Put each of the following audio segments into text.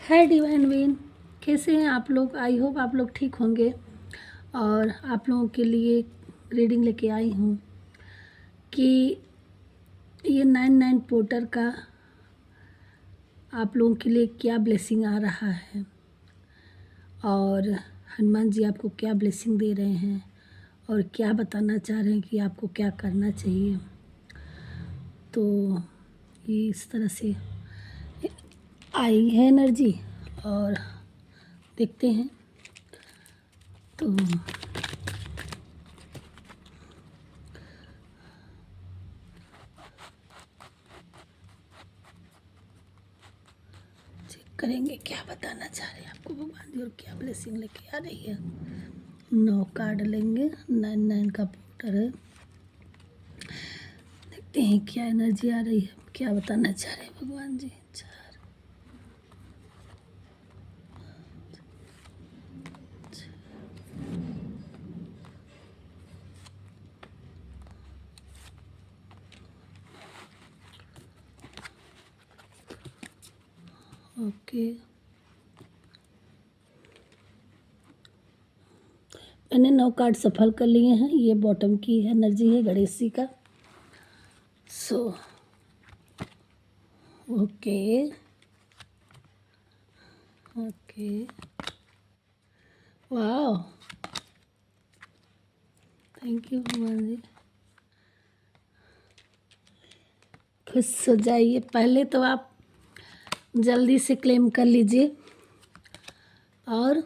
है divine been. कैसे हैं आप लोग? आई होप आप लोग ठीक होंगे। और आप लोगों के लिए रीडिंग लेके आई हूँ कि ये 99 पोर्टर का आप लोगों के लिए क्या ब्लेसिंग आ रहा है और हनुमान जी आपको क्या ब्लेसिंग दे रहे हैं और क्या बताना चाह रहे हैं कि आपको क्या करना चाहिए। तो ये इस तरह से आई है एनर्जी और देखते हैं। तो चेक करेंगे क्या बताना चाह रहे हैं आपको भगवान जी और क्या ब्लेसिंग लेके आ रही है। 9 कार्ड लेंगे, 99 का पोर्टर है। देखते हैं क्या एनर्जी आ रही है, क्या बताना चाह रहे हैं भगवान जी। 4 ओके, मैंने 9 कार्ड सफल कर लिए हैं। ये बॉटम की एनर्जी है गणेश जी का। सो ओके ओके, वाह, थैंक यू भगवान जी। खुश हो जाइए। पहले तो आप जल्दी से क्लेम कर लीजिए। और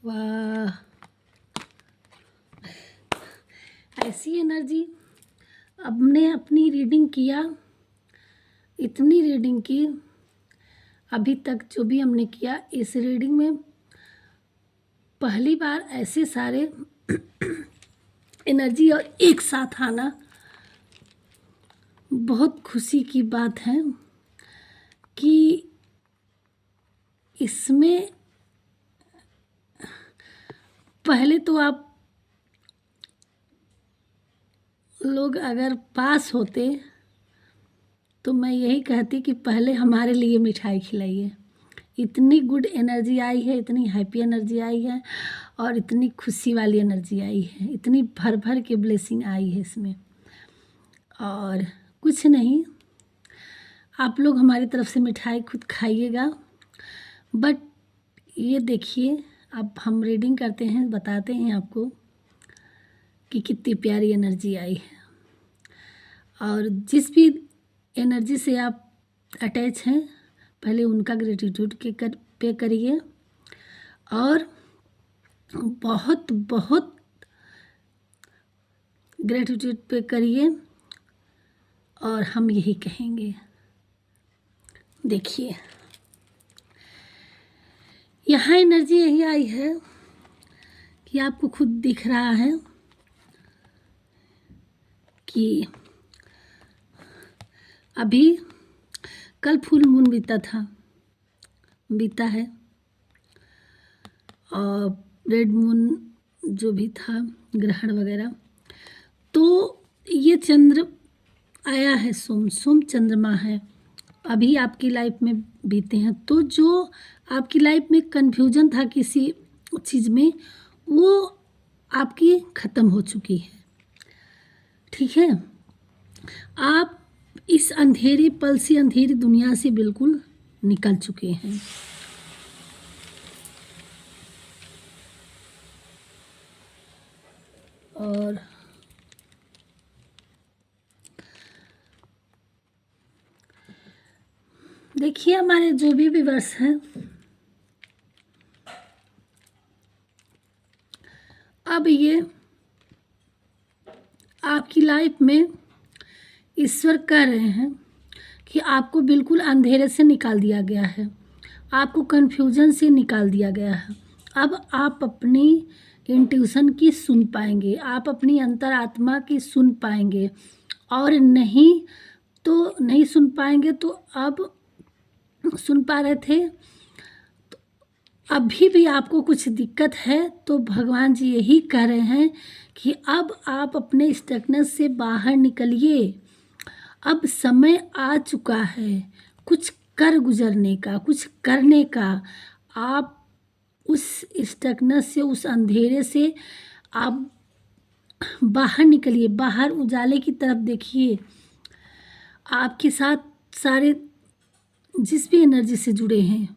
वाह, ऐसी एनर्जी। अब ने अपनी रीडिंग किया, इतनी रीडिंग की अभी तक जो भी हमने किया, इस रीडिंग में पहली बार ऐसे सारे एनर्जी और एक साथ आना बहुत खुशी की बात है कि इसमें पहले तो आप लोग अगर पास होते तो मैं यही कहती कि पहले हमारे लिए मिठाई खिलाइए। इतनी गुड एनर्जी आई है, इतनी हैप्पी एनर्जी आई है और इतनी खुशी वाली एनर्जी आई है, इतनी भर भर के ब्लेसिंग आई है इसमें। और कुछ नहीं, आप लोग हमारी तरफ से मिठाई खुद खाइएगा। बट ये देखिए, अब हम रीडिंग करते हैं, बताते हैं आपको कि कितनी प्यारी एनर्जी आई है। और जिस भी एनर्जी से आप अटैच हैं, पहले उनका ग्रेटिट्यूड पे करिए और बहुत बहुत ग्रेटिट्यूड पे करिए। और हम यही कहेंगे, देखिए यहाँ एनर्जी यही आई है कि आपको खुद दिख रहा है कि अभी कल फुल मून बीता है और रेड मून जो भी था, ग्रहण वगैरह। तो ये चंद्र आया है, सोम चंद्रमा है, अभी आपकी लाइफ में बीते हैं। तो जो आपकी लाइफ में कन्फ्यूजन था किसी चीज़ में, वो आपकी ख़त्म हो चुकी है। ठीक है, आप इस अंधेरी पल से, अंधेरी दुनिया से बिल्कुल निकल चुके हैं। और देखिए हमारे जो भी व्यूअर्स हैं, अब ये आपकी लाइफ में ईश्वर कह रहे हैं कि आपको बिल्कुल अंधेरे से निकाल दिया गया है, आपको कन्फ्यूजन से निकाल दिया गया है। अब आप अपनी इंट्यूशन की सुन पाएंगे, आप अपनी अंतरात्मा की सुन पाएंगे। और नहीं तो नहीं सुन पाएंगे तो अब सुन पा रहे थे, तो अभी भी आपको कुछ दिक्कत है तो भगवान जी यही कह रहे हैं कि अब आप अपने स्टकनेस से बाहर निकलिए। अब समय आ चुका है, कुछ कर गुजरने का, कुछ करने का। आप उस स्टकनेस से, उस अंधेरे से आप बाहर निकलिए, बाहर उजाले की तरफ देखिए। आपके साथ सारे जिस भी एनर्जी से जुड़े हैं,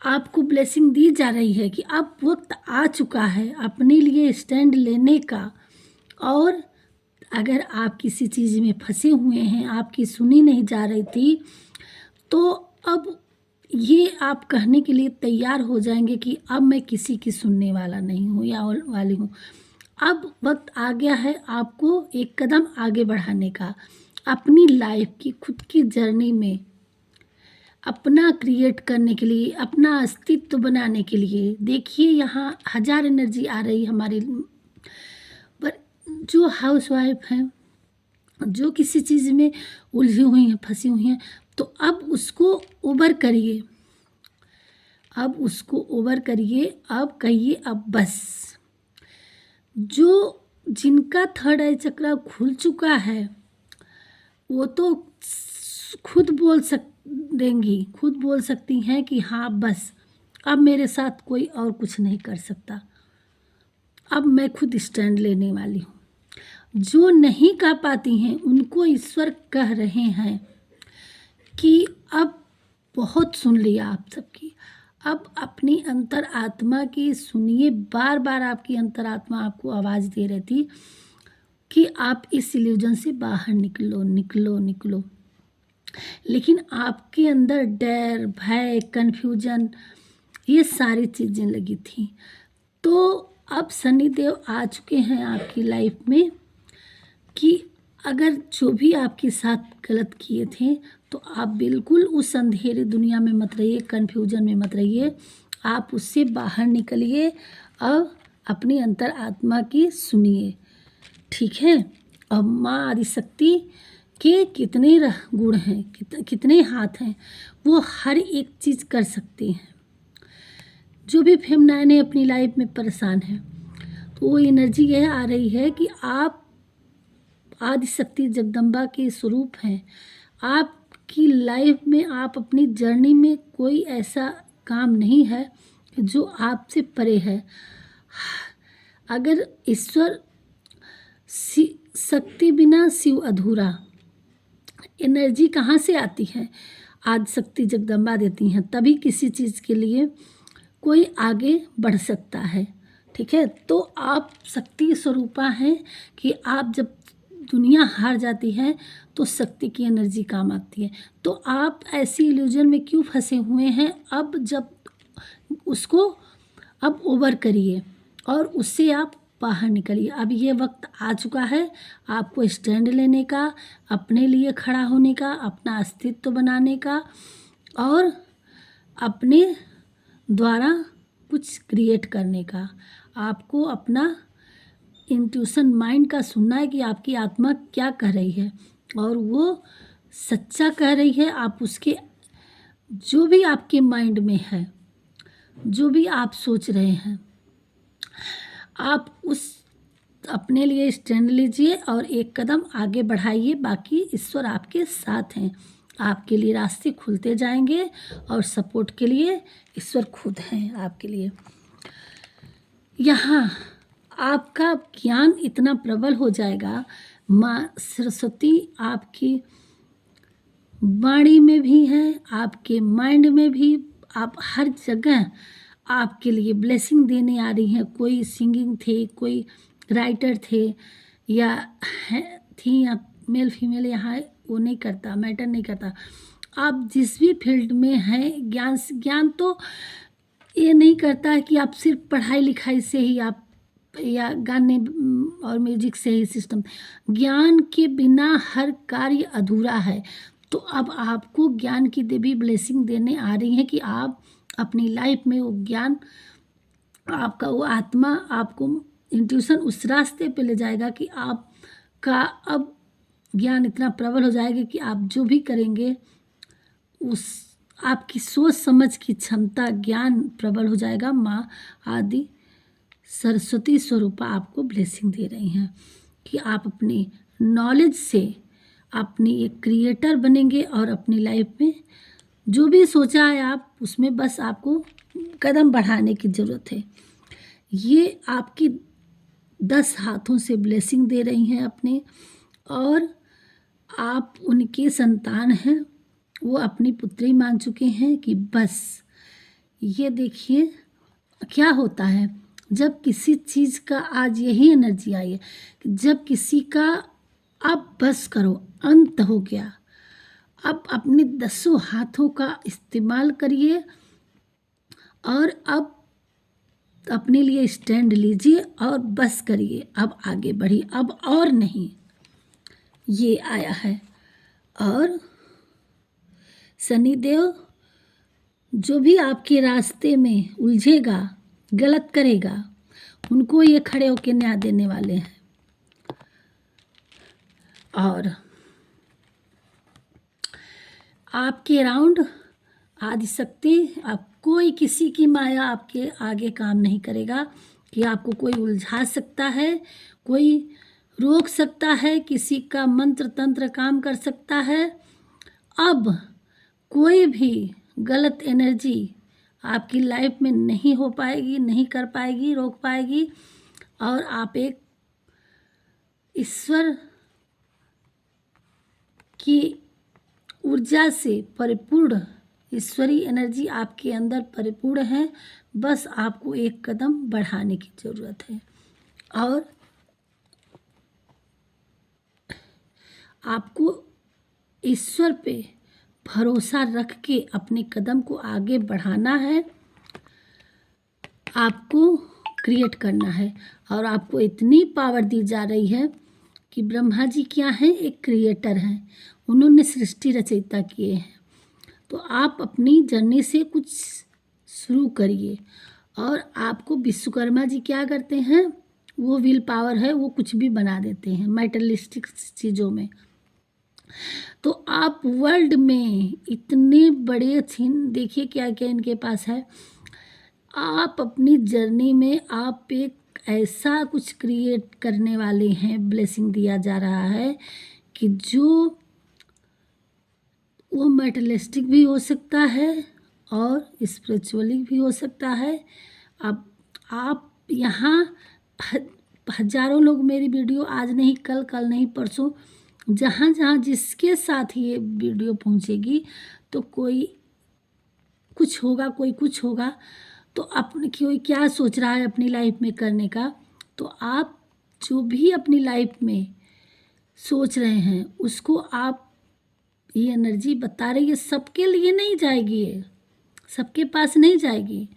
आपको ब्लेसिंग दी जा रही है कि अब वक्त आ चुका है अपने लिए स्टैंड लेने का। और अगर आप किसी चीज़ में फंसे हुए हैं, आपकी सुनी नहीं जा रही थी, तो अब ये आप कहने के लिए तैयार हो जाएंगे कि अब मैं किसी की सुनने वाला नहीं हूँ या वाली हूँ। अब वक्त आ गया है आपको एक कदम आगे बढ़ाने का, अपनी लाइफ की, खुद की जर्नी में अपना क्रिएट करने के लिए, अपना अस्तित्व बनाने के लिए। देखिए यहाँ 1000 एनर्जी आ रही हमारे पर। जो हाउसवाइफ हैं, जो किसी चीज़ में उलझी हुई हैं, फंसी हुई हैं, तो अब उसको ओवर करिए, अब उसको ओवर करिए। अब कहिए अब बस। जो जिनका थर्ड आई चक्र खुल चुका है वो तो खुद खुद बोल सकती हैं कि हाँ बस, अब मेरे साथ कोई और कुछ नहीं कर सकता, अब मैं खुद स्टैंड लेने वाली हूँ। जो नहीं कह पाती हैं उनको ईश्वर कह रहे हैं कि अब बहुत सुन लिया आप सबकी, अब अपनी अंतर आत्मा की सुनिए। बार बार आपकी अंतर आत्मा आपको आवाज़ दे रही थी कि आप इस इल्यूजन से बाहर निकलो निकलो निकलो। लेकिन आपके अंदर डर, भय, कन्फ्यूजन, ये सारी चीज़ें लगी थी। तो अब शनिदेव आ चुके हैं आपकी लाइफ में कि अगर जो भी आपके साथ गलत किए थे, तो आप बिल्कुल उस अंधेरे दुनिया में मत रहिए, कन्फ्यूजन में मत रहिए, आप उससे बाहर निकलिए। अब अपनी अंतर आत्मा की सुनिए, ठीक है। अब माँ आदिशक्ति के कितने गुण हैं, कितने हाथ हैं, वो हर एक चीज़ कर सकती हैं। जो भी फेमनाइनें अपनी लाइफ में परेशान हैं, तो वो एनर्जी यह आ रही है कि आप आदिशक्ति जगदम्बा के स्वरूप हैं। आपकी लाइफ में, आप अपनी जर्नी में कोई ऐसा काम नहीं है जो आपसे परे है। अगर ईश्वर शक्ति बिना शिव अधूरा, एनर्जी कहाँ से आती है? आदिशक्ति जगदम्बा देती हैं, तभी किसी चीज़ के लिए कोई आगे बढ़ सकता है, ठीक है। तो आप शक्ति स्वरूपा हैं कि आप जब दुनिया हार जाती है तो शक्ति की एनर्जी काम आती है। तो आप ऐसी इल्यूजन में क्यों फंसे हुए हैं? अब जब उसको अब ओवर करिए और उससे आप बाहर निकलिए। अब ये वक्त आ चुका है आपको स्टैंड लेने का, अपने लिए खड़ा होने का, अपना अस्तित्व बनाने का और अपने द्वारा कुछ क्रिएट करने का। आपको अपना इंट्यूशन माइंड का सुनना है कि आपकी आत्मा क्या कह रही है, और वो सच्चा कह रही है। आप उसके, जो भी आपके माइंड में है, जो भी आप सोच रहे हैं, आप उस अपने लिए स्टैंड लीजिए और एक कदम आगे बढ़ाइए। बाकी ईश्वर आपके साथ हैं, आपके लिए रास्ते खुलते जाएंगे और सपोर्ट के लिए ईश्वर खुद हैं आपके लिए। यहाँ आपका ज्ञान इतना प्रबल हो जाएगा, माँ सरस्वती आपकी वाणी में भी है, आपके माइंड में भी, आप हर जगह आपके लिए ब्लेसिंग देने आ रही हैं। कोई सिंगिंग थे, कोई राइटर थे या थी, या मेल फीमेल, यहाँ वो नहीं करता, मैटर नहीं करता। आप जिस भी फील्ड में हैं, ज्ञान तो ये नहीं करता है कि आप सिर्फ पढ़ाई लिखाई से ही आप, या गाने और म्यूजिक से ही सिस्टम। ज्ञान के बिना हर कार्य अधूरा है। तो अब आपको ज्ञान की देवी ब्लेसिंग देने आ रही है कि आप अपनी लाइफ में वो ज्ञान, आपका वो आत्मा आपको इंट्यूशन उस रास्ते पे ले जाएगा कि आपका अब ज्ञान इतना प्रबल हो जाएगा कि आप जो भी करेंगे, उस आपकी सोच समझ की क्षमता, ज्ञान प्रबल हो जाएगा। माँ आदि सरस्वती स्वरूपा आपको ब्लेसिंग दे रही हैं कि आप अपनी नॉलेज से अपनी एक क्रिएटर बनेंगे और अपनी लाइफ में जो भी सोचा है आप उसमें बस आपको कदम बढ़ाने की ज़रूरत है। ये आपकी 10 हाथों से ब्लेसिंग दे रही हैं अपने, और आप उनके संतान हैं, वो अपनी पुत्री मान चुके हैं कि बस ये देखिए क्या होता है जब किसी चीज़ का, आज यही एनर्जी आई है कि जब किसी का अब बस करो, अंत हो गया, अब अपने 10 हाथों का इस्तेमाल करिए और अब अपने लिए स्टैंड लीजिए और बस करिए, अब आगे बढ़िए, अब और नहीं, ये आया है। और शनिदेव जो भी आपके रास्ते में उलझेगा, गलत करेगा, उनको ये खड़े होकर न्याय देने वाले हैं। और आपके अराउंड आदिशक्ति, आप कोई किसी की माया आपके आगे काम नहीं करेगा कि आपको कोई उलझा सकता है, कोई रोक सकता है, किसी का मंत्र तंत्र काम कर सकता है। अब कोई भी गलत एनर्जी आपकी लाइफ में नहीं हो पाएगी, नहीं कर पाएगी, रोक पाएगी। और आप एक ईश्वर की ऊर्जा से परिपूर्ण, ईश्वरीय एनर्जी आपके अंदर परिपूर्ण है, बस आपको एक कदम बढ़ाने की ज़रूरत है। और आपको ईश्वर पे भरोसा रख के अपने कदम को आगे बढ़ाना है, आपको क्रिएट करना है। और आपको इतनी पावर दी जा रही है कि ब्रह्मा जी क्या हैं, एक क्रिएटर हैं, उन्होंने सृष्टि रचयिता किए हैं। तो आप अपनी जर्नी से कुछ शुरू करिए। और आपको विश्वकर्मा जी क्या करते हैं, वो विल पावर है, वो कुछ भी बना देते हैं मेटलिस्टिक चीज़ों में। तो आप वर्ल्ड में इतने बड़े चिन्ह देखिए क्या क्या इनके पास है। आप अपनी जर्नी में आप एक ऐसा कुछ क्रिएट करने वाले हैं, ब्लेसिंग दिया जा रहा है कि जो वो मेटलिस्टिक भी हो सकता है और स्पिरिचुअली भी हो सकता है। अब आप यहाँ हजारों लोग मेरी वीडियो आज नहीं कल, कल नहीं परसों, जहाँ जहाँ जिसके साथ ये वीडियो पहुँचेगी तो कोई कुछ होगा, कोई कुछ होगा। तो अपने कोई क्या सोच रहा है अपनी लाइफ में करने का, तो आप जो भी अपनी लाइफ में सोच रहे हैं उसको आप, ये एनर्जी बता रही है सबके लिए नहीं जाएगी, ये सबके पास नहीं जाएगी,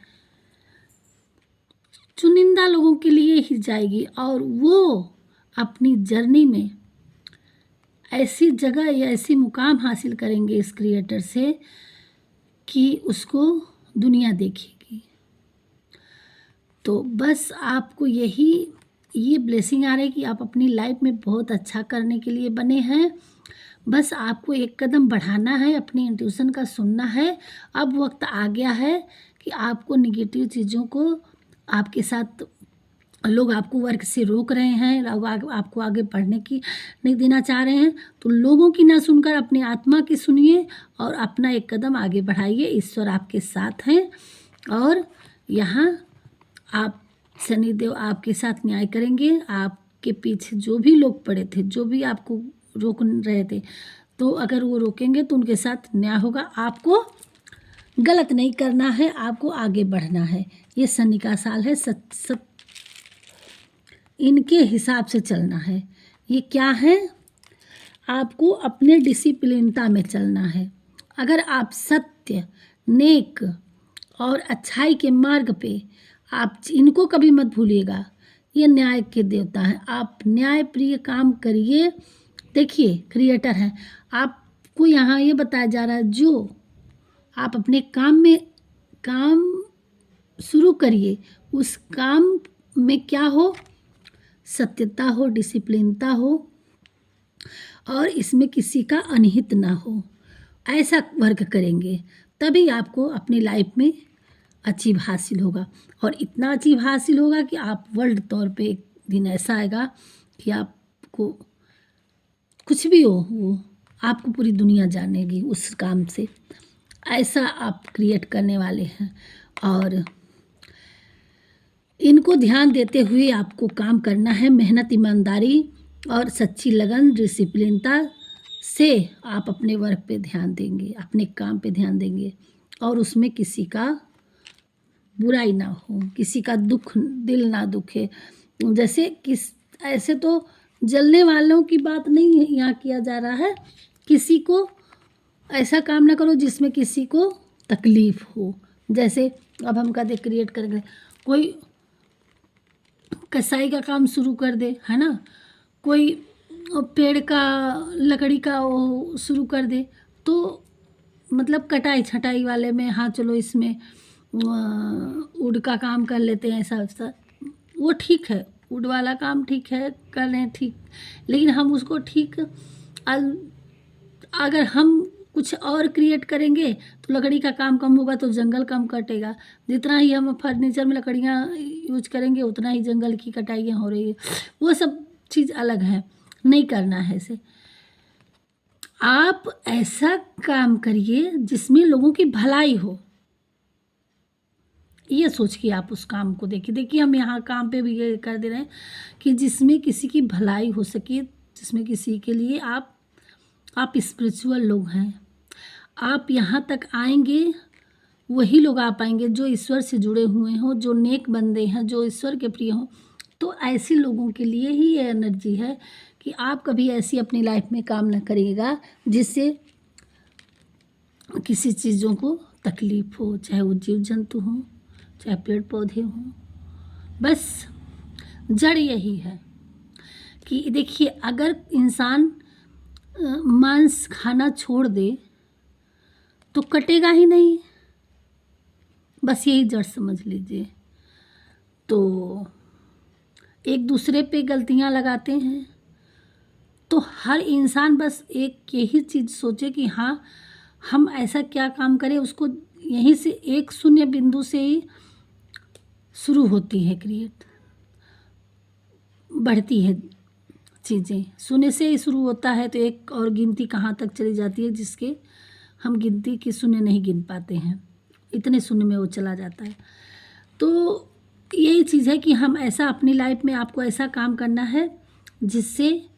चुनिंदा लोगों के लिए ही जाएगी। और वो अपनी जर्नी में ऐसी जगह या ऐसी मुकाम हासिल करेंगे इस क्रिएटर से कि उसको दुनिया देखेगी। तो बस आपको यही ये ब्लेसिंग आ रही है कि आप अपनी लाइफ में बहुत अच्छा करने के लिए बने हैं। बस आपको एक कदम बढ़ाना है, अपनी इंट्यूशन का सुनना है। अब वक्त आ गया है कि आपको निगेटिव चीज़ों को, आपके साथ लोग आपको वर्क से रोक रहे हैं, लोग आपको आगे बढ़ने की नहीं देना चाह रहे हैं, तो लोगों की ना सुनकर अपनी आत्मा की सुनिए और अपना एक कदम आगे बढ़ाइए। ईश्वर आपके साथ हैं और यहाँ आप, शनिदेव आपके साथ न्याय करेंगे। आपके पीछे जो भी लोग पड़े थे, जो भी आपको रोक रहे थे, तो अगर वो रोकेंगे तो उनके साथ न्याय होगा। आपको गलत नहीं करना है, आपको आगे बढ़ना है। ये शनि का साल है, सत इनके हिसाब से चलना है। ये क्या है, आपको अपने डिसिप्लिनता में चलना है। अगर आप सत्य, नेक और अच्छाई के मार्ग पे, आप इनको कभी मत भूलिएगा। ये न्याय के देवता हैं, आप न्याय प्रिय काम करिए। देखिए क्रिएटर हैं, आपको यहाँ ये बताया जा रहा है, जो आप अपने काम शुरू करिए, उस काम में क्या हो, सत्यता हो, डिसिप्लिनता हो और इसमें किसी का अनहित ना हो। ऐसा वर्क करेंगे तभी आपको अपनी लाइफ में अचीव हासिल होगा। और इतना अचीव हासिल होगा कि आप वर्ल्ड तौर पे एक दिन ऐसा आएगा कि आपको कुछ भी हो, वो आपको पूरी दुनिया जानेगी उस काम से। ऐसा आप क्रिएट करने वाले हैं। और इनको ध्यान देते हुए आपको काम करना है। मेहनत, ईमानदारी और सच्ची लगन, डिसिप्लिनता से आप अपने वर्क पे ध्यान देंगे, अपने काम पे ध्यान देंगे और उसमें किसी का बुराई ना हो, किसी का दुख दिल ना दुखे। जैसे ऐसे तो जलने वालों की बात नहीं यहाँ किया जा रहा है। किसी को ऐसा काम ना करो जिसमें किसी को तकलीफ हो। जैसे अब हम कहते क्रिएट करेंगे, कोई कसाई का काम शुरू कर दे, है ना, कोई पेड़ का लकड़ी का वो शुरू कर दे, तो मतलब कटाई छटाई वाले में, हाँ चलो इसमें वुड का काम कर लेते हैं, ऐसा वैसा, वो ठीक है, वुड वाला काम ठीक है, कर रहे हैं ठीक, लेकिन हम उसको ठीक अगर हम कुछ और क्रिएट करेंगे तो लकड़ी का काम कम होगा तो जंगल कम कटेगा। जितना ही हम फर्नीचर में लकड़ियाँ यूज करेंगे उतना ही जंगल की कटाइयाँ हो रही है। वो सब चीज़ अलग है, नहीं करना है ऐसे। आप ऐसा काम करिए जिसमें लोगों की भलाई हो, ये सोच के आप उस काम को देखिए हम यहाँ काम पे भी ये कर दे रहे हैं कि जिसमें किसी की भलाई हो सके, जिसमें किसी के लिए आप स्पिरिचुअल लोग हैं। आप यहाँ तक आएंगे वही लोग आ पाएंगे जो ईश्वर से जुड़े हुए हों, जो नेक बंदे हैं, जो ईश्वर के प्रिय हों। तो ऐसे लोगों के लिए ही ये एनर्जी है कि आप कभी ऐसी अपनी लाइफ में काम ना करिएगा जिससे किसी चीज़ों को तकलीफ़ हो, चाहे वो जीव जंतु हों, चाहे पेड़ पौधे हों। बस जड़ यही है कि देखिए अगर इंसान मांस खाना छोड़ दे तो कटेगा ही नहीं, बस यही जड़ समझ लीजिए। तो एक दूसरे पे गलतियां लगाते हैं, तो हर इंसान बस एक यही चीज़ सोचे कि हाँ हम ऐसा क्या काम करें, उसको यहीं से एक शून्य बिंदु से ही शुरू होती है क्रिएट, बढ़ती है चीज़ें, शून्य से ही शुरू होता है। तो एक और गिनती कहाँ तक चली जाती है जिसके हम गिनती के शून्य नहीं गिन पाते हैं, इतने शून्य में वो चला जाता है। तो यही चीज़ है कि हम ऐसा अपनी लाइफ में आपको ऐसा काम करना है जिससे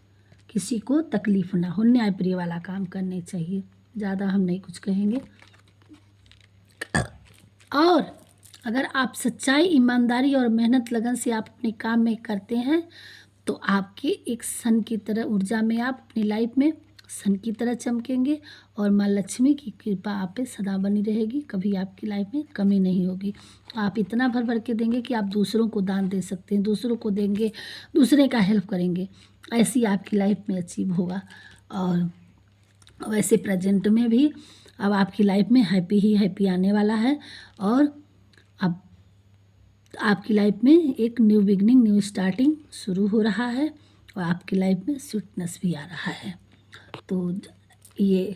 किसी को तकलीफ़ ना हो, न्यायप्रिय वाला काम करने चाहिए। ज़्यादा हम नहीं कुछ कहेंगे। और अगर आप सच्चाई, ईमानदारी और मेहनत लगन से आप अपने काम में करते हैं तो आपके एक सन की तरह ऊर्जा में आप अपनी लाइफ में सन की तरह चमकेंगे और माँ लक्ष्मी की कृपा आप पे सदा बनी रहेगी। कभी आपकी लाइफ में कमी नहीं होगी। आप इतना भर भर के देंगे कि आप दूसरों को दान दे सकते हैं, दूसरों को देंगे, दूसरे का हेल्प करेंगे, ऐसी आपकी लाइफ में अचीव होगा। और वैसे प्रेजेंट में भी अब आपकी लाइफ में हैप्पी ही हैप्पी आने वाला है और अब आपकी लाइफ में एक न्यू बिगनिंग, न्यू स्टार्टिंग शुरू हो रहा है और आपकी लाइफ में स्वीटनेस भी आ रहा है। तो ये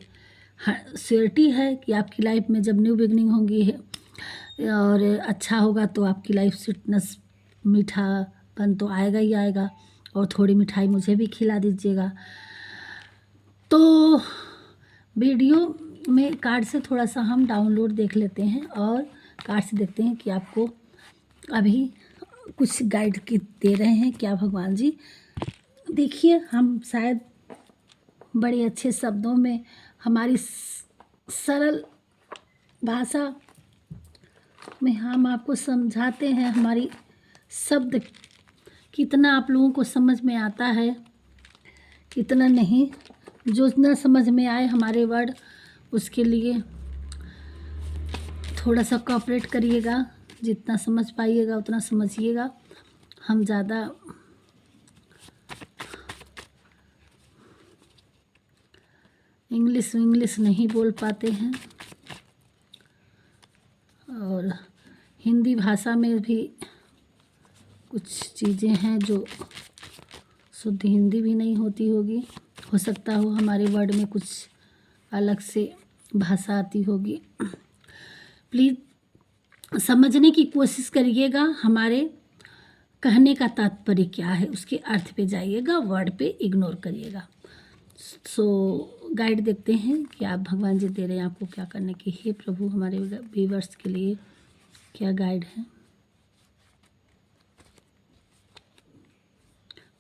श्योरिटी है कि आपकी लाइफ में जब न्यू बिगनिंग होगी और अच्छा होगा तो आपकी लाइफ स्वीटनेस, मीठापन तो आएगा ही आएगा। और थोड़ी मिठाई मुझे भी खिला दीजिएगा। तो वीडियो में कार्ड से थोड़ा सा हम डाउनलोड देख लेते हैं और कार्ड से देखते हैं कि आपको अभी कुछ गाइड की दे रहे हैं क्या भगवान जी। देखिए हम शायद बड़े अच्छे शब्दों में, हमारी सरल भाषा में हम आपको समझाते हैं। हमारी शब्द कितना आप लोगों को समझ में आता है, कितना नहीं। जो ना समझ में आए हमारे वर्ड, उसके लिए थोड़ा सा कोऑपरेट करिएगा। जितना समझ पाइएगा उतना समझिएगा। हम ज़्यादा इंग्लिश नहीं बोल पाते हैं और हिंदी भाषा में भी कुछ चीज़ें हैं जो शुद्ध हिंदी भी नहीं होती होगी। हो सकता हो हमारे वर्ड में कुछ अलग से भाषा आती होगी। प्लीज़ समझने की कोशिश करिएगा। हमारे कहने का तात्पर्य क्या है उसके अर्थ पे जाइएगा, वर्ड पे इग्नोर करिएगा। सो गाइड देखते हैं कि आप भगवान जी दे रहे हैं आपको क्या करने की। हे प्रभु, हमारे व्यूवर्स के लिए क्या गाइड है।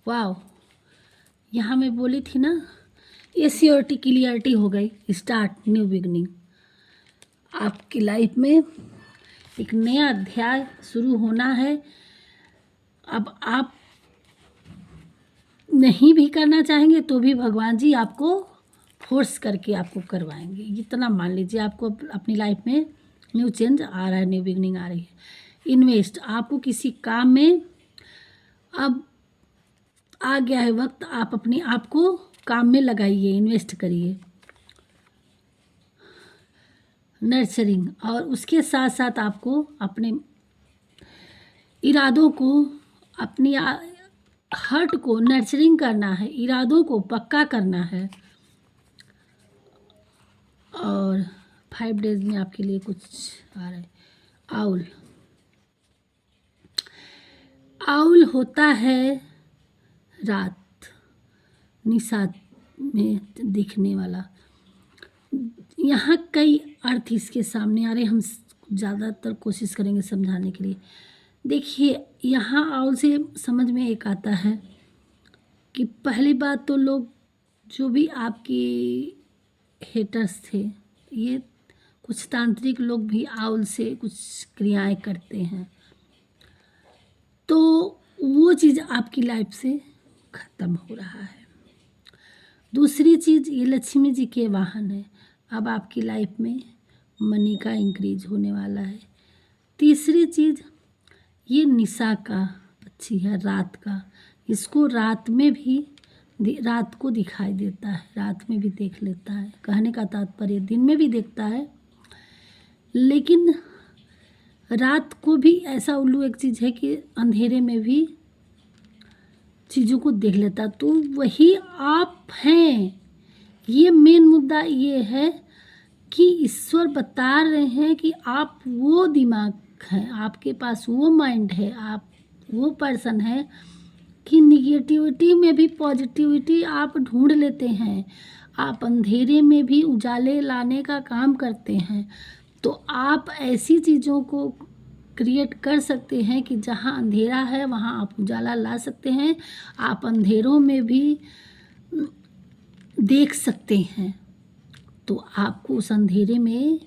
वाह, यहाँ मैं बोली थी ना, ये श्योरिटी क्लियरिटी हो गई। स्टार्ट न्यू बिगनिंग, आपकी लाइफ में एक नया अध्याय शुरू होना है। अब आप नहीं भी करना चाहेंगे तो भी भगवान जी आपको फोर्स करके आपको करवाएंगे। इतना मान लीजिए, आपको अपनी लाइफ में न्यू चेंज आ रहा है, न्यू बिगनिंग आ रही है। इन्वेस्ट, आपको किसी काम में अब आ गया है वक्त, आप अपने आप को काम में लगाइए, इन्वेस्ट करिए। नर्चरिंग, और उसके साथ साथ आपको अपने इरादों को, अपनी हार्ट को नर्चरिंग करना है, इरादों को पक्का करना है। और 5 डेज में आपके लिए कुछ आ रहा है। आउल, आउल होता है रात निशा में दिखने वाला। यहाँ कई अर्थ इसके सामने आ रहे, हम ज़्यादातर कोशिश करेंगे समझाने के लिए। देखिए, यहाँ आउल से समझ में एक आता है कि पहली बात तो लोग जो भी आपकी हेटर्स थे, ये कुछ तांत्रिक लोग भी आउल से कुछ क्रियाएं करते हैं, तो वो चीज़ आपकी लाइफ से ख़त्म हो रहा है। दूसरी चीज़, ये लक्ष्मी जी के वाहन है, अब आपकी लाइफ में मनी का इंक्रीज होने वाला है। तीसरी चीज़, ये निशा का पक्षी है, रात का, इसको रात में भी रात को दिखाई देता है, रात में भी देख लेता है। कहने का तात्पर्य दिन में भी देखता है, लेकिन रात को भी ऐसा उल्लू एक चीज़ है कि अंधेरे में भी चीज़ों को देख लेता। तो वही आप हैं। ये मेन मुद्दा ये है कि ईश्वर बता रहे हैं कि आप वो दिमाग हैं, आपके पास वो माइंड है, आप वो पर्सन है कि निगेटिविटी में भी पॉजिटिविटी आप ढूंढ लेते हैं, आप अंधेरे में भी उजाले लाने का काम करते हैं। तो आप ऐसी चीज़ों को क्रिएट कर सकते हैं कि जहाँ अंधेरा है वहाँ आप उजाला ला सकते हैं, आप अंधेरों में भी देख सकते हैं। तो आपको उस अंधेरे में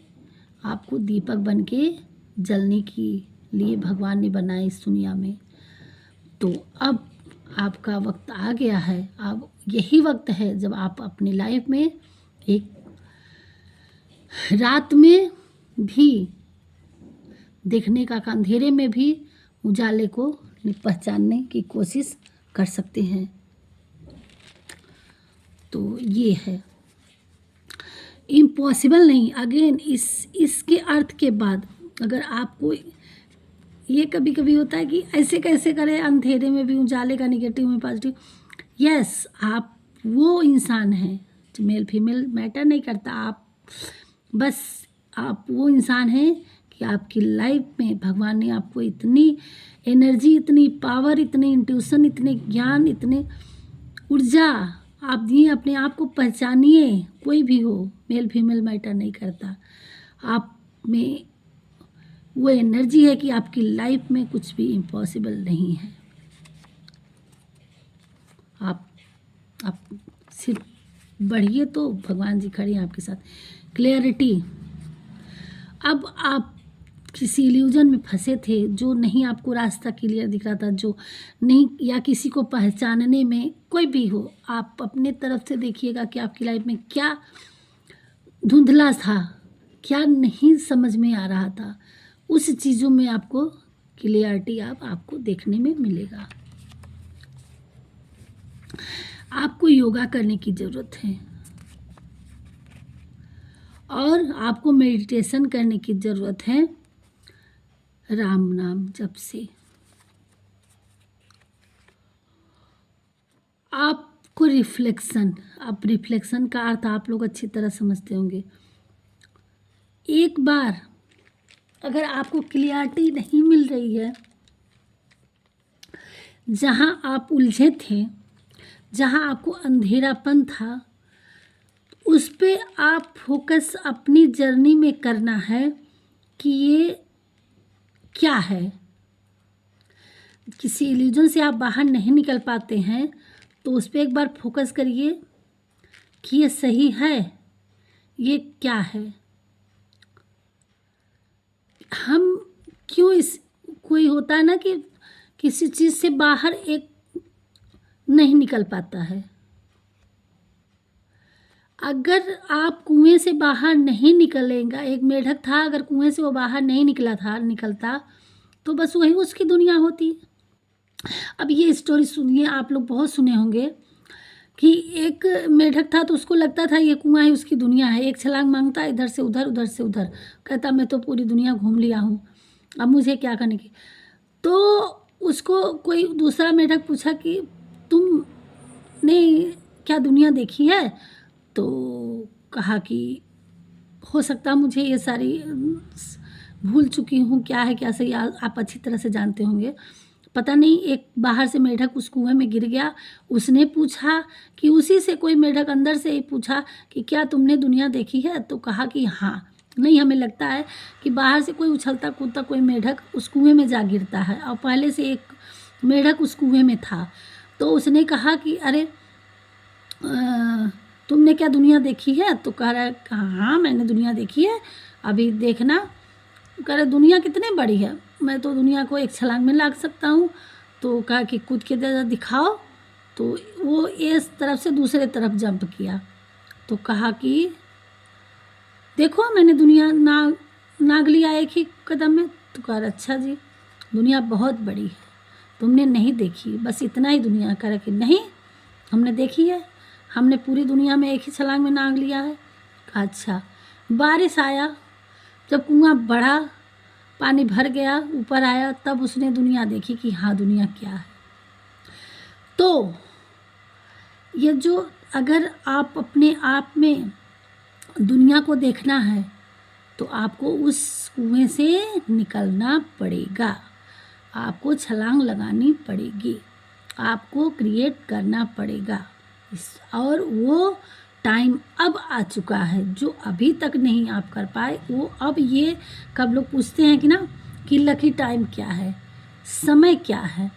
आपको दीपक बन के जलने के लिए भगवान ने बनाया इस दुनिया में। तो अब आपका वक्त आ गया है, अब यही वक्त है जब आप अपनी लाइफ में एक रात में भी देखने का, अंधेरे में भी उजाले को पहचानने की कोशिश कर सकते हैं। तो ये है इम्पॉसिबल नहीं। अगेन इसके अर्थ के बाद अगर आपको ये कभी कभी होता है कि ऐसे कैसे करें, अंधेरे में भी उजाले का, निगेटिव में पॉजिटिव। यस, आप वो इंसान हैं, मेल फीमेल मैटर नहीं करता, आप वो इंसान हैं कि आपकी लाइफ में भगवान ने आपको इतनी एनर्जी, इतनी पावर, इतनी इंट्यूशन, इतने ज्ञान, इतने ऊर्जा आप दिए। अपने आप को पहचानिए, कोई भी हो, मेल फीमेल मैटर नहीं करता। आप में वो एनर्जी है कि आपकी लाइफ में कुछ भी इम्पॉसिबल नहीं है। आप सिर्फ बढ़िए तो भगवान जी खड़े हैं आपके साथ। क्लैरिटी, अब आप किसी इल्यूजन में फंसे थे जो नहीं आपको रास्ता क्लियर दिख रहा था, जो नहीं, या किसी को पहचानने में, कोई भी हो, आप अपने तरफ से देखिएगा कि आपकी लाइफ में क्या धुंधला था, क्या नहीं समझ में आ रहा था, उस चीज़ों में आपको क्लियरिटी आपको देखने में मिलेगा। आपको योगा करने की ज़रूरत है और आपको मेडिटेशन करने की ज़रूरत है राम नाम जप से। आपको रिफ्लेक्शन, अब रिफ्लेक्शन का अर्थ आप लोग अच्छी तरह समझते होंगे। एक बार अगर आपको क्लियरिटी नहीं मिल रही है, जहाँ आप उलझे थे, जहाँ आपको अंधेरापन था, उस पे आप फोकस अपनी जर्नी में करना है कि ये क्या है। किसी इल्यूजन से आप बाहर नहीं निकल पाते हैं तो उस पर एक बार फोकस करिए कि ये सही है, ये क्या है। हम क्यों इस कोई होता है ना कि किसी चीज़ से बाहर एक नहीं निकल पाता है। अगर आप कुएं से बाहर नहीं निकलेगा, एक मेढक था, अगर कुएं से वो बाहर नहीं निकलता तो बस वही उसकी दुनिया होती। अब ये स्टोरी सुनिए, आप लोग बहुत सुने होंगे कि एक मेढक था तो उसको लगता था ये कुआं ही उसकी दुनिया है। एक छलांग मांगता, इधर से उधर, उधर से उधर, कहता मैं तो पूरी दुनिया घूम लिया हूँ, अब मुझे क्या करने की। तो उसको कोई दूसरा मेढक पूछा कि तुमने क्या दुनिया देखी है? तो कहा कि हो सकता मुझे ये सारी भूल चुकी हूँ, क्या है क्या सही, आप अच्छी तरह से जानते होंगे। पता नहीं एक बाहर से मेढक उस कुएं में गिर गया। उसने पूछा कि उसी से कोई मेढक अंदर से ही पूछा कि क्या तुमने दुनिया देखी है? तो कहा कि हाँ। नहीं, हमें लगता है कि बाहर से कोई उछलता कूदता कोई मेढक उस कुएं में जा गिरता है और पहले से एक मेढक उस कुएं में था। तो उसने कहा कि अरे तुमने क्या दुनिया देखी है? तो कह रहा है हाँ मैंने दुनिया देखी है, अभी देखना। कह रहे दुनिया कितनी बड़ी है, मैं तो दुनिया को एक छलांग में लाग सकता हूँ। तो कहा कि कूद के जरा दिखाओ। तो वो इस तरफ से दूसरे तरफ जंप किया। तो कहा कि देखो मैंने दुनिया नाग लिया एक ही कदम में। तो कहा अच्छा जी दुनिया बहुत बड़ी है, तुमने नहीं देखी, बस इतना ही दुनिया। कह रहा कि नहीं हमने देखी है, हमने पूरी दुनिया में एक ही छलांग में नाग लिया है। कहा अच्छा। बारिश आया, जब कुआं बढ़ा, पानी भर गया, ऊपर आया, तब उसने दुनिया देखी कि हाँ दुनिया क्या है। तो ये जो अगर आप अपने आप में दुनिया को देखना है तो आपको उस कुएं से निकलना पड़ेगा, आपको छलांग लगानी पड़ेगी, आपको क्रिएट करना पड़ेगा। और वो टाइम अब आ चुका है, जो अभी तक नहीं आप कर पाए वो अब ये कब लोग पूछते हैं कि ना कि लकी टाइम क्या है, समय क्या है,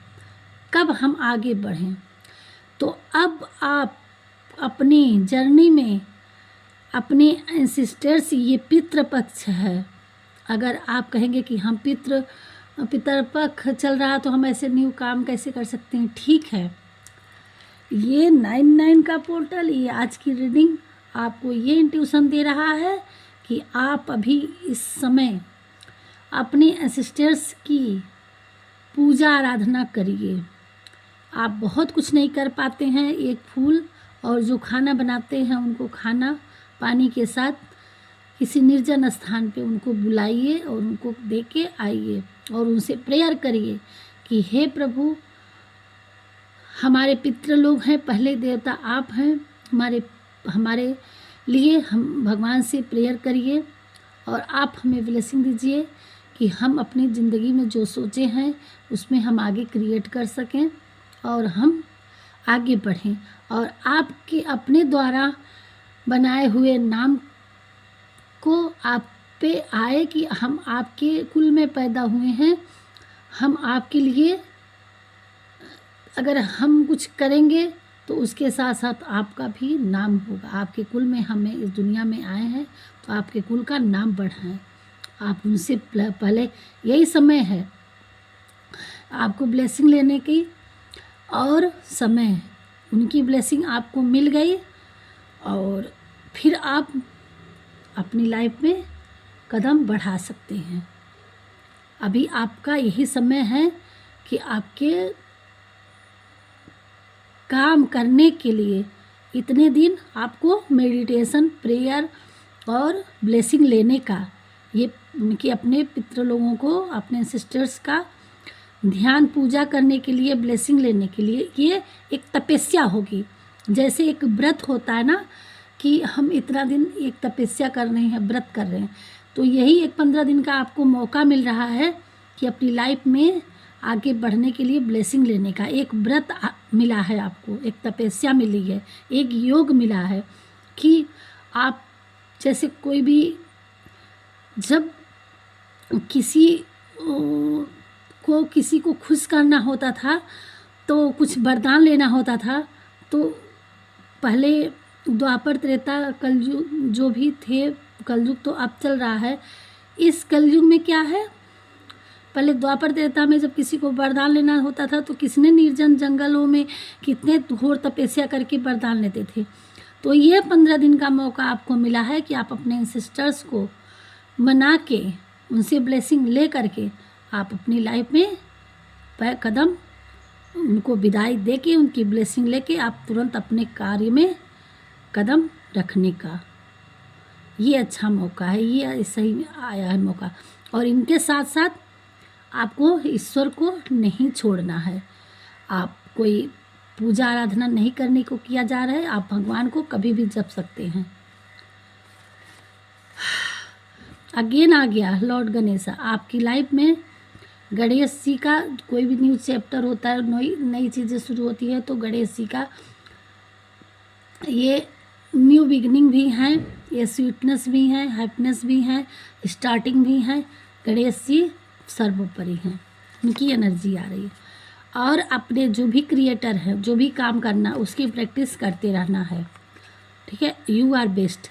कब हम आगे बढ़ें। तो अब आप अपनी जर्नी में अपने एंसेस्टर्स, ये पितृपक्ष है। अगर आप कहेंगे कि हम पितृपक्ष चल रहा तो हम ऐसे न्यू काम कैसे कर सकते हैं, ठीक है। ये 99 का पोर्टल, ये आज की रीडिंग आपको ये इंट्यूशन दे रहा है कि आप अभी इस समय अपने एंसेस्टर्स की पूजा आराधना करिए। आप बहुत कुछ नहीं कर पाते हैं, एक फूल और जो खाना बनाते हैं उनको खाना पानी के साथ किसी निर्जन स्थान पे उनको बुलाइए और उनको दे के आइए और उनसे प्रेयर करिए कि हे प्रभु, हमारे पितृ लोग हैं, पहले देवता आप हैं, हमारे लिए हम भगवान से प्रेयर करिए और आप हमें ब्लेसिंग दीजिए कि हम अपनी ज़िंदगी में जो सोचे हैं उसमें हम आगे क्रिएट कर सकें और हम आगे बढ़ें और आपके अपने द्वारा बनाए हुए नाम को आप पे आए कि हम आपके कुल में पैदा हुए हैं। हम आपके लिए अगर हम कुछ करेंगे तो उसके साथ साथ आपका भी नाम होगा। आपके कुल में हमें इस दुनिया में आए हैं तो आपके कुल का नाम बढ़ाएं। आप उनसे पहले, यही समय है आपको ब्लेसिंग लेने की और समय है। उनकी ब्लेसिंग आपको मिल गई और फिर आप अपनी लाइफ में कदम बढ़ा सकते हैं। अभी आपका यही समय है कि आपके काम करने के लिए इतने दिन आपको मेडिटेशन, प्रेयर और ब्लेसिंग लेने का, ये उनके अपने पितृ लोगों को, अपने सिस्टर्स का ध्यान पूजा करने के लिए, ब्लेसिंग लेने के लिए ये एक तपस्या होगी। जैसे एक व्रत होता है ना कि हम इतना दिन एक तपस्या कर रहे हैं, व्रत कर रहे हैं, तो यही एक 15 दिन का आपको मौका मिल रहा है कि अपनी लाइफ में आगे बढ़ने के लिए ब्लेसिंग लेने का। एक व्रत मिला है आपको, एक तपस्या मिली है, एक योग मिला है कि आप जैसे कोई भी जब किसी किसी को खुश करना होता था तो कुछ वरदान लेना होता था, तो पहले द्वापर त्रेता कलयुग जो भी थे, कलयुग तो अब चल रहा है, इस कलयुग में क्या है, पहले द्वापर त्रेता में जब किसी को वरदान लेना होता था तो किसने निर्जन जंगलों में कितने घोर तपस्या करके वरदान लेते थे। तो ये 15 दिन का मौका आपको मिला है कि आप अपने सिस्टर्स को मना के उनसे ब्लेसिंग ले करके आप अपनी लाइफ में कदम उनको विदाई दे के उनकी ब्लेसिंग लेके आप तुरंत अपने कार्य में कदम रखने का ये अच्छा मौका है, ये सही आया है मौका। और इनके साथ साथ आपको ईश्वर को नहीं छोड़ना है, आप कोई पूजा आराधना नहीं करने को किया जा रहा है, आप भगवान को कभी भी जप सकते हैं। अगेन आ गया लॉर्ड गणेशा आपकी लाइफ में। गणेश जी का कोई भी न्यू चैप्टर होता है, नई चीज़ें शुरू होती है तो गणेश जी का ये न्यू बिगनिंग भी हैं, ये स्वीटनेस भी हैं, हैप्पीनेस भी हैं, स्टार्टिंग भी हैं। गणेश जी सर्वोपरि हैं, उनकी एनर्जी आ रही है। और अपने जो भी क्रिएटर है, जो भी काम करना उसकी प्रैक्टिस करते रहना है, ठीक है। यू आर बेस्ट,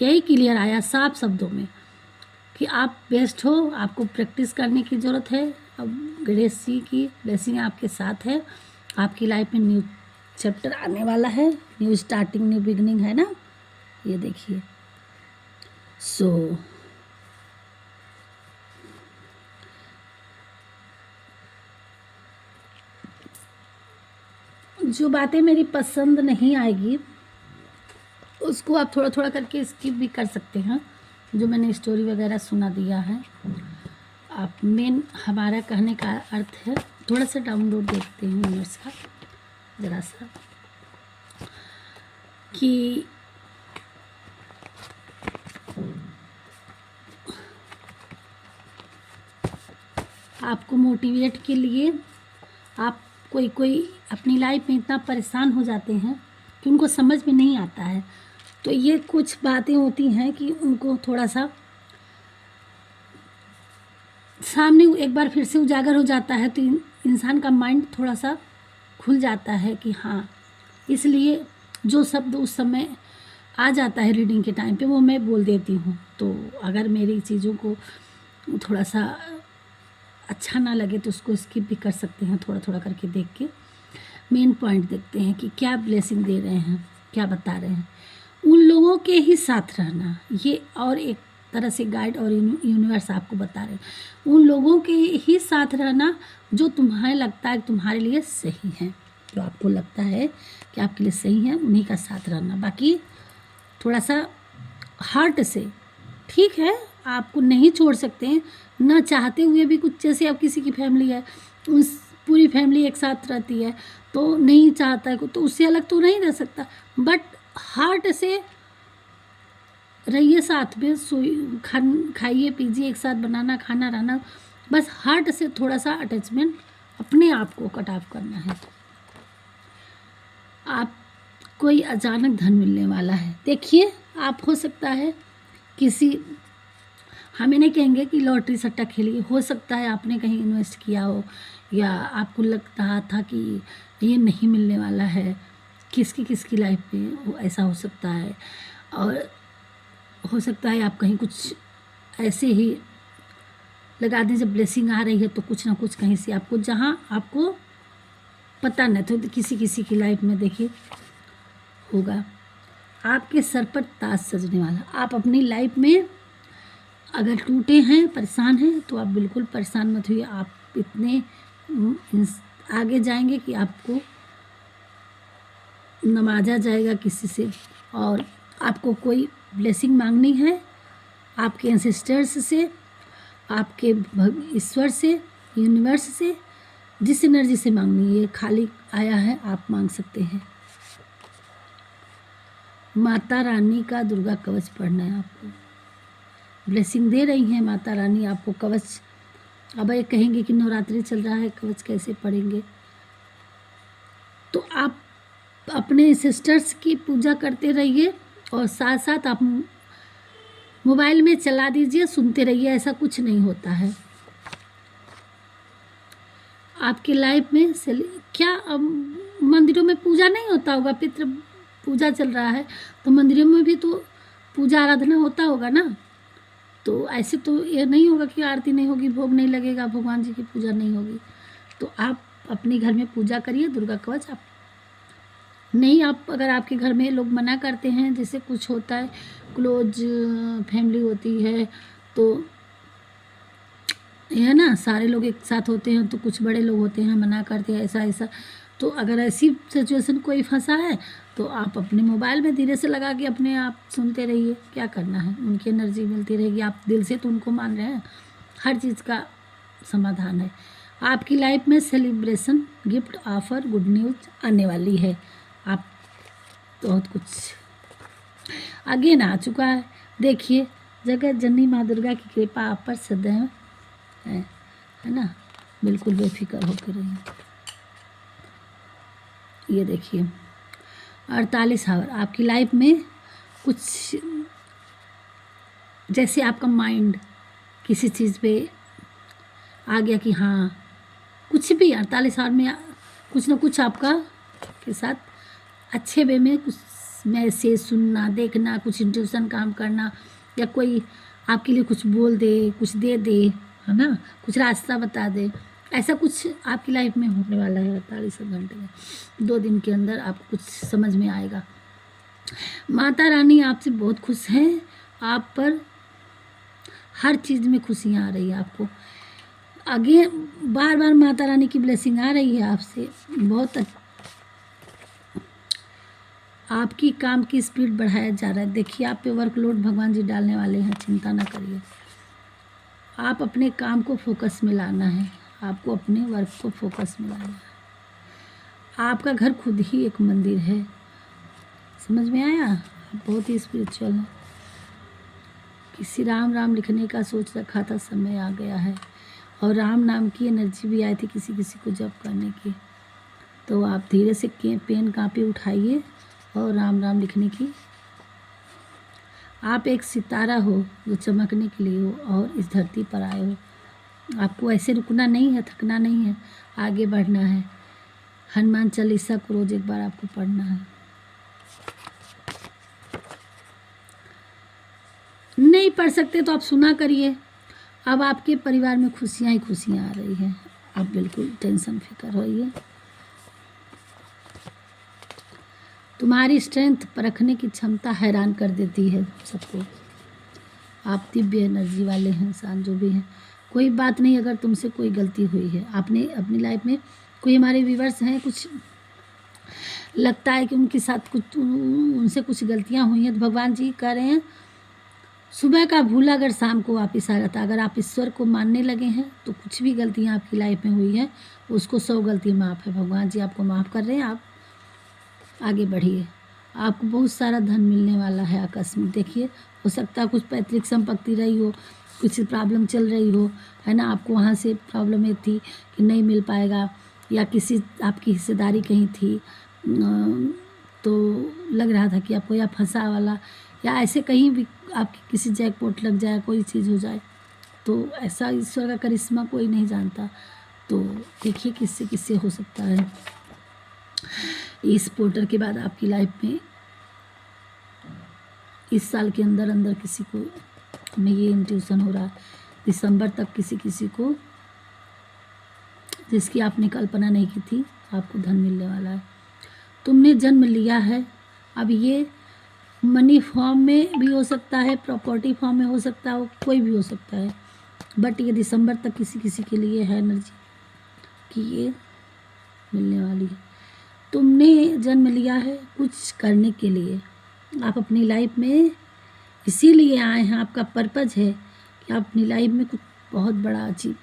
यही क्लियर आया साफ शब्दों में कि आप बेस्ट हो, आपको प्रैक्टिस करने की ज़रूरत है। अब गणेश जी की ब्लेसिंग आपके साथ है, आपकी लाइफ में न्यू चैप्टर आने वाला है, न्यू स्टार्टिंग न्यू बिगनिंग है ना, ये देखिए। सो जो बातें मेरी पसंद नहीं आएगी उसको आप थोड़ा थोड़ा करके स्किप भी कर सकते हैं, जो मैंने स्टोरी वगैरह सुना दिया है। आप मेन हमारा कहने का अर्थ है, थोड़ा सा डाउनलोड देखते हैं यूनिवर्स का ज़रा सा, कि आपको मोटिवेट के लिए आप कोई अपनी लाइफ में इतना परेशान हो जाते हैं कि उनको समझ में नहीं आता है, तो ये कुछ बातें होती हैं कि उनको थोड़ा सा सामने एक बार फिर से उजागर हो जाता है, तो इंसान का माइंड थोड़ा सा खुल जाता है कि हाँ, इसलिए जो शब्द उस समय आ जाता है रीडिंग के टाइम पे वो मैं बोल देती हूँ। तो अगर मेरी चीज़ों को थोड़ा सा अच्छा ना लगे तो उसको स्किप भी कर सकते हैं, थोड़ा थोड़ा करके देख के मेन पॉइंट देखते हैं कि क्या ब्लेसिंग दे रहे हैं, क्या बता रहे हैं। उन लोगों के ही साथ रहना, ये और एक तरह से गाइड और यूनिवर्स आपको बता रहे हैं, उन लोगों के ही साथ रहना जो तुम्हें लगता है तुम्हारे लिए सही है, जो आपको लगता है कि आपके लिए सही है, उन्हीं का साथ रहना। बाकी थोड़ा सा हार्ट से, ठीक है, आपको नहीं छोड़ सकते हैं ना चाहते हुए भी। कुछ जैसे अब किसी की फैमिली है, उस पूरी फैमिली एक साथ रहती है तो नहीं चाहता है तो उससे अलग तो नहीं रह सकता, बट हार्ट से रहिए, साथ में खाइए पीजिए, एक साथ बनाना खाना रहना, बस हार्ट से थोड़ा सा अटैचमेंट अपने आप को कट ऑफ करना है। आप कोई अचानक धन मिलने वाला है, देखिए आप हो सकता है किसी, हमें नहीं कहेंगे कि लॉटरी सट्टा खेलिए, हो सकता है आपने कहीं इन्वेस्ट किया हो या आपको लग रहा था कि ये नहीं मिलने वाला है, किसकी लाइफ में वो ऐसा हो सकता है। और हो सकता है आप कहीं कुछ ऐसे ही लगा दें, जब ब्लेसिंग आ रही है तो कुछ ना कुछ कहीं से आपको, जहाँ आपको पता न तो किसी की लाइफ में देखिए होगा आपके सर पर ताज सजने वाला। आप अपनी लाइफ में अगर टूटे हैं, परेशान हैं, तो आप बिल्कुल परेशान मत होइए, आप इतने आगे जाएंगे कि आपको नवाजा जाएगा किसी से। और आपको कोई ब्लेसिंग मांगनी है आपके एंसेस्टर्स से, आपके ईश्वर से, यूनिवर्स से, जिस एनर्जी से मांगनी है, खाली आया है, आप मांग सकते हैं। माता रानी का दुर्गा कवच पढ़ना है आपको, ब्लेसिंग दे रही हैं माता रानी आपको कवच। अब ये कहेंगे कि नवरात्रि चल रहा है, कवच कैसे पढ़ेंगे, तो आप अपने सिस्टर्स की पूजा करते रहिए और साथ साथ आप मोबाइल में चला दीजिए, सुनते रहिए, ऐसा कुछ नहीं होता है आपकी लाइफ में। क्या अब मंदिरों में पूजा नहीं होता होगा? पितृ पूजा चल रहा है तो मंदिरों में भी तो पूजा आराधना होता होगा ना। तो ऐसे तो ये नहीं होगा कि आरती नहीं होगी, भोग नहीं लगेगा, भगवान जी की पूजा नहीं होगी। तो आप अपने घर में पूजा करिए दुर्गा कवच। आप नहीं, आप अगर आपके घर में लोग मना करते हैं, जैसे कुछ होता है, क्लोज फैमिली होती है तो है ना, सारे लोग एक साथ होते हैं तो कुछ बड़े लोग होते हैं मना करते हैं ऐसा ऐसा। तो अगर ऐसी सिचुएशन कोई फंसा है तो आप अपने मोबाइल में धीरे से लगा के अपने आप सुनते रहिए, क्या करना है, उनकी एनर्जी मिलती रहेगी। आप दिल से तो उनको मान रहे हैं, हर चीज़ का समाधान है। आपकी लाइफ में celebration, gift, offer, good news आने वाली है। आप बहुत कुछ आगे ना आ चुका है। देखिए, जगत जननी माँ दुर्गा की कृपा आप पर सदैव है ना, बिल्कुल बेफिक्र होकर रहिए। ये देखिए 48 आवर आपकी लाइफ में कुछ, जैसे आपका माइंड किसी चीज़ पे आ गया कि हाँ कुछ भी 48 आवर में कुछ ना कुछ आपका के साथ अच्छे वे में कुछ मैसेज सुनना, देखना, कुछ इंट्यूशन काम करना, या कोई आपके लिए कुछ बोल दे, कुछ दे दे, है ना, कुछ रास्ता बता दे, ऐसा कुछ आपकी लाइफ में होने वाला है 48 घंटे में। 2 दिन के अंदर आपको कुछ समझ में आएगा। माता रानी आपसे बहुत खुश हैं, आप पर हर चीज़ में खुशियाँ आ रही है आपको। आगे बार बार माता रानी की ब्लेसिंग आ रही है आपसे। बहुत आपकी काम की स्पीड बढ़ाया जा रहा है। देखिए, आप पे वर्कलोड भगवान जी डालने वाले हैं, चिंता ना करिए। आप अपने काम को फोकस में लाना है, आपको अपने वर्क को फोकस में लाना है। आपका घर खुद ही एक मंदिर है, समझ में आया? आप बहुत ही स्पिरिचुअल हैं। किसी राम राम लिखने का सोच रखा था, समय आ गया है। और राम नाम की एनर्जी भी आई थी किसी किसी को जप करने की। तो आप धीरे से पेन कापी उठाइए और राम राम लिखने की। आप एक सितारा हो जो चमकने के लिए हो और इस धरती पर आए हो। आपको ऐसे रुकना नहीं है, थकना नहीं है, आगे बढ़ना है। हनुमान चालीसा को रोज एक बार आपको पढ़ना है। नहीं पढ़ सकते तो आप सुना करिए। अब आपके परिवार में खुशियाँ ही खुशियाँ आ रही हैं, आप बिल्कुल टेंशन फिकर होइए। तुम्हारी स्ट्रेंथ परखने की क्षमता हैरान कर देती है सबको। आप दिव्य एनर्जी वाले हैं इंसान जो भी हैं। कोई बात नहीं, अगर तुमसे कोई गलती हुई है, आपने अपनी लाइफ में, कोई हमारे व्यूवर्स हैं, कुछ लगता है कि उनके साथ कुछ, उनसे कुछ गलतियां हुई हैं, तो भगवान जी कह रहे हैं सुबह का भूला अगर शाम को वापिस आ जाता। अगर आप ईश्वर को मानने लगे हैं तो कुछ भी गलतियां आपकी लाइफ में हुई हैं उसको 100 गलती माफ़ है। भगवान जी आपको माफ़ कर रहे हैं, आप आगे बढ़िए। आपको बहुत सारा धन मिलने वाला है आकस्मिक। देखिए, हो सकता है कुछ पैतृक संपत्ति रही हो, कुछ प्रॉब्लम चल रही हो, है ना, आपको वहाँ से प्रॉब्लम एक थी कि नहीं मिल पाएगा, या किसी आपकी हिस्सेदारी कहीं थी तो लग रहा था कि आपको या फंसा वाला, या ऐसे कहीं भी आपकी किसी जैकपॉट लग जाए, कोई चीज़ हो जाए, तो ऐसा ईश्वर का करिश्मा कोई नहीं जानता। तो देखिए किससे किससे हो सकता है। इस पोर्टल के बाद आपकी लाइफ में इस साल के अंदर अंदर किसी को, में ये इंट्यूशन हो रहा है, दिसंबर तक किसी किसी को जिसकी आपने कल्पना नहीं की थी आपको धन मिलने वाला है। तुमने जन्म लिया है, अब ये मनी फॉर्म में भी हो सकता है, प्रॉपर्टी फॉर्म में हो सकता है, कोई भी हो सकता है, बट ये दिसंबर तक किसी किसी के लिए है एनर्जी कि ये मिलने वाली है। तुमने जन्म लिया है कुछ करने के लिए, आप अपनी लाइफ में इसीलिए आए हैं, आपका पर्पज़ है कि आप अपनी लाइफ में कुछ बहुत बड़ा अचीव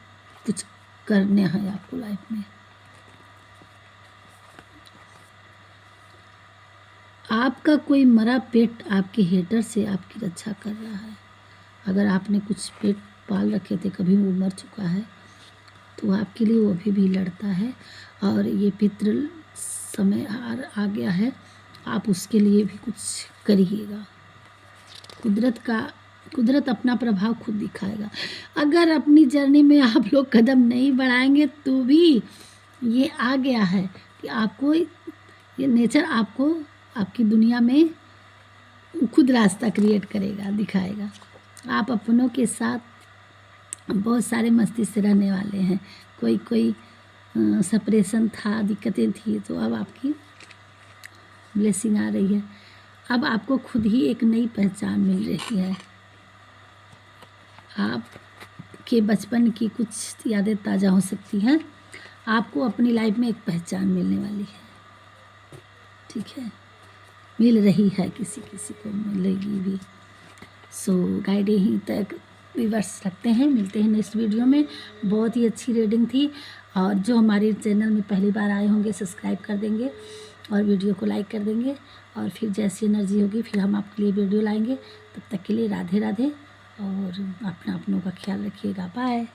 कुछ करने हैं आपको लाइफ में। आपका कोई मरा पेट आपके हेटर से आपकी रक्षा कर रहा है। अगर आपने कुछ पेट पाल रखे थे, कभी वो मर चुका है, तो आपके लिए वो अभी भी लड़ता है। और ये पितृ समय आ गया है, आप उसके लिए भी कुछ करिएगा। कुदरत अपना प्रभाव खुद दिखाएगा। अगर अपनी जर्नी में आप लोग कदम नहीं बढ़ाएंगे तो भी ये आ गया है कि आपको ये नेचर आपको आपकी दुनिया में खुद रास्ता क्रिएट करेगा, दिखाएगा। आप अपनों के साथ बहुत सारे मस्ती से रहने वाले हैं। कोई सेपरेशन था, दिक्कतें थी, तो अब आपकी ब्लेसिंग आ रही है। अब आपको खुद ही एक नई पहचान मिल रही है। आपके बचपन की कुछ यादें ताज़ा हो सकती हैं। आपको अपनी लाइफ में एक पहचान मिलने वाली है, ठीक है, मिल रही है, किसी किसी को मिलेगी भी। सो गाइड यहीं तक व्यूअर्स रखते हैं, मिलते हैं नेक्स्ट वीडियो में। बहुत ही अच्छी रीडिंग थी, और जो हमारे चैनल में पहली बार आए होंगे सब्सक्राइब कर देंगे और वीडियो को लाइक कर देंगे, और फिर जैसी एनर्जी होगी फिर हम आपके लिए वीडियो लाएंगे। तब तक के लिए राधे राधे, और अपनों का ख्याल रखिएगा। बाय।